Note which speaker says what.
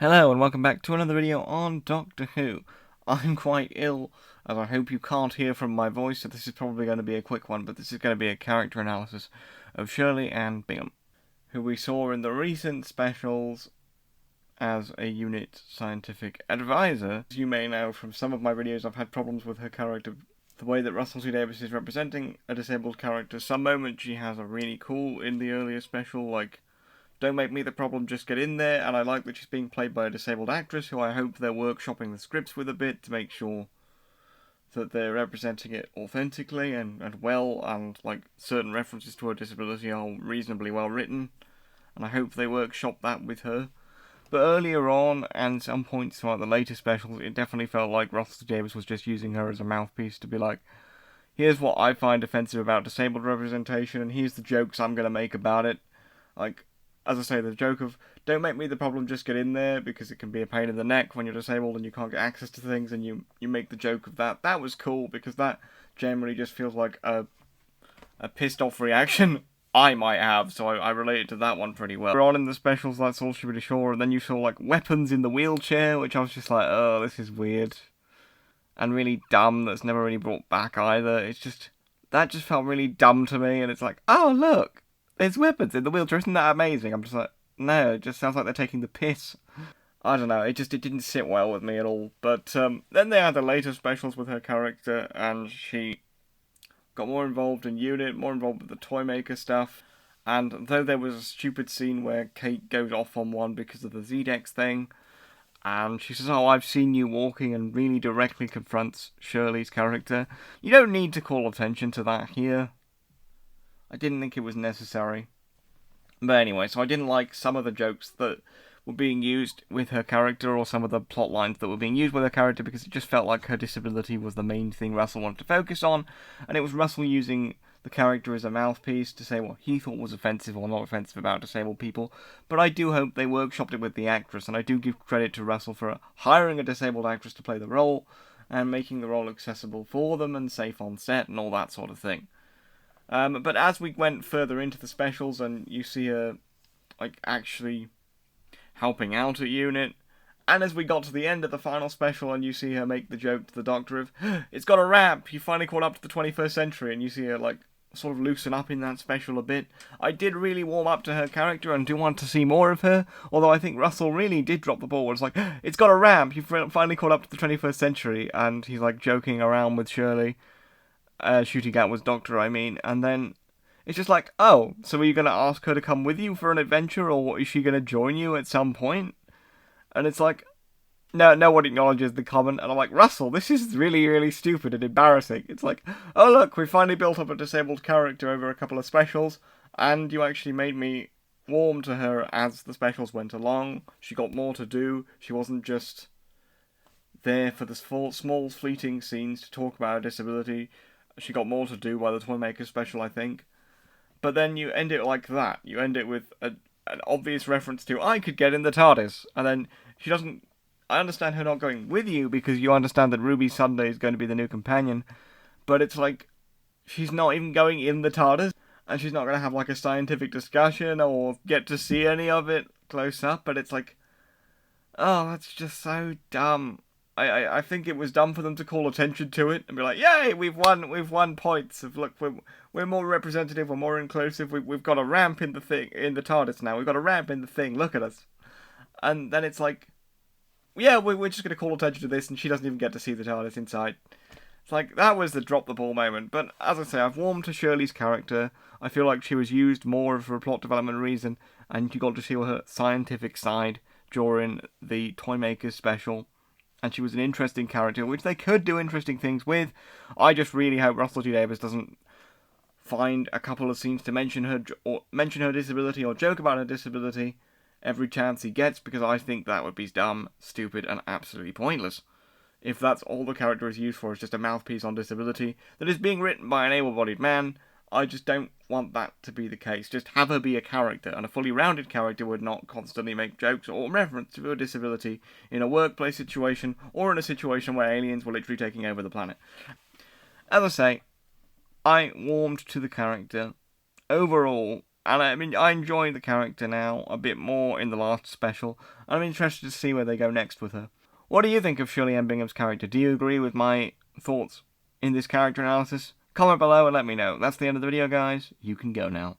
Speaker 1: Hello and welcome back to another video on Doctor Who. I'm quite ill, as I hope you can't hear from my voice, so this is probably going to be a quick one, but this is going to be a character analysis of Shirley and Bingham, who we saw in the recent specials as a unit scientific advisor. As you may know from some of my videos, I've had problems with her character. The way that Russell T Davies is representing a disabled character, some moments she has a really cool in the earlier special, like "Don't make me the problem, just get in there," and I like that she's being played by a disabled actress who I hope they're workshopping the scripts with a bit to make sure that they're representing it authentically and well, and like certain references to her disability are reasonably well written, and I hope they workshop that with her. But earlier on, and some points throughout the later specials, it definitely felt like Russell T Davies was just using her as a mouthpiece to be like, here's what I find offensive about disabled representation, and here's the jokes I'm going to make about it. Like, as I say, the joke of, don't make me the problem, just get in there, because it can be a pain in the neck when you're disabled and you can't get access to things, and you make the joke of that. That was cool, because that generally just feels like a pissed off reaction I might have, so I related to that one pretty well. We're on in the specials, that's all she really saw, and then you saw like weapons in the wheelchair, which I was just like, oh, this is weird. And really dumb, that's never really brought back either. It's just, that just felt really dumb to me, and it's like, oh look, there's weapons in the wheelchair, isn't that amazing? I'm just like, no, it just sounds like they're taking the piss. I don't know, it didn't sit well with me at all. But then they had the later specials with her character, and she got more involved in Unit, more involved with the Toymaker stuff. And though there was a stupid scene where Kate goes off on one because of the Z-Dex thing, and she says, oh, I've seen you walking, and really directly confronts Shirley's character. You don't need to call attention to that here. I didn't think it was necessary. But anyway, so I didn't like some of the jokes that were being used with her character, or some of the plot lines that were being used with her character, because it just felt like her disability was the main thing Russell wanted to focus on, and it was Russell using the character as a mouthpiece to say what he thought was offensive or not offensive about disabled people. But I do hope they workshopped it with the actress, and I do give credit to Russell for hiring a disabled actress to play the role, and making the role accessible for them and safe on set and all that sort of thing. But as we went further into the specials, and you see her like actually helping out at Unit, and as we got to the end of the final special and you see her make the joke to the Doctor of, it's got a ramp, you finally caught up to the 21st century, and you see her like sort of loosen up in that special a bit. I did really warm up to her character and do want to see more of her, although I think Russell really did drop the ball. It's like, it's got a ramp, you finally caught up to the 21st century, and he's like joking around with Shirley, shooting out with Doctor, I mean, and then it's just like, oh, so are you going to ask her to come with you for an adventure, or is she going to join you at some point? And it's like, no one acknowledges the comment, and I'm like, Russell, this is really, really stupid and embarrassing. It's like, oh look, we finally built up a disabled character over a couple of specials, and you actually made me warm to her as the specials went along. She got more to do. She wasn't just there for the small fleeting scenes to talk about her disability. She got more to do by the Toymaker special, I think. But then you end it like that. You end it with an obvious reference to, I could get in the TARDIS. And then she doesn't... I understand her not going with you, because you understand that Ruby Sunday is going to be the new companion. But it's like, she's not even going in the TARDIS. And she's not going to have like a scientific discussion or get to see any of it close up. But it's like, oh, that's just so dumb. I think it was dumb for them to call attention to it and be like, yay, we've won points of, look, we're more representative, we're more inclusive, we've got a ramp in the thing, in the TARDIS now, we've got a ramp in the thing, look at us. And then it's like, yeah, we're just going to call attention to this, and she doesn't even get to see the TARDIS inside. It's like, that was the drop the ball moment. But as I say, I've warmed to Shirley's character. I feel like she was used more for a plot development reason, and you got to see her scientific side during the Toymakers special. And she was an interesting character, which they could do interesting things with. I just really hope Russell T Davies doesn't find a couple of scenes to mention her disability or joke about her disability every chance he gets, because I think that would be dumb, stupid, and absolutely pointless. If that's all the character is used for, is just a mouthpiece on disability that is being written by an able-bodied man, I just don't want that to be the case. Just have her be a character, and a fully rounded character would not constantly make jokes or reference to her disability in a workplace situation or in a situation where aliens were literally taking over the planet. As I say, I warmed to the character. Overall, And I mean, I enjoy the character now a bit more in the last special. I'm interested to see where they go next with her. What do you think of Shirley Ann Bingham's character? Do you agree with my thoughts in this character analysis? Comment below and let me know. That's the end of the video, guys. You can go now.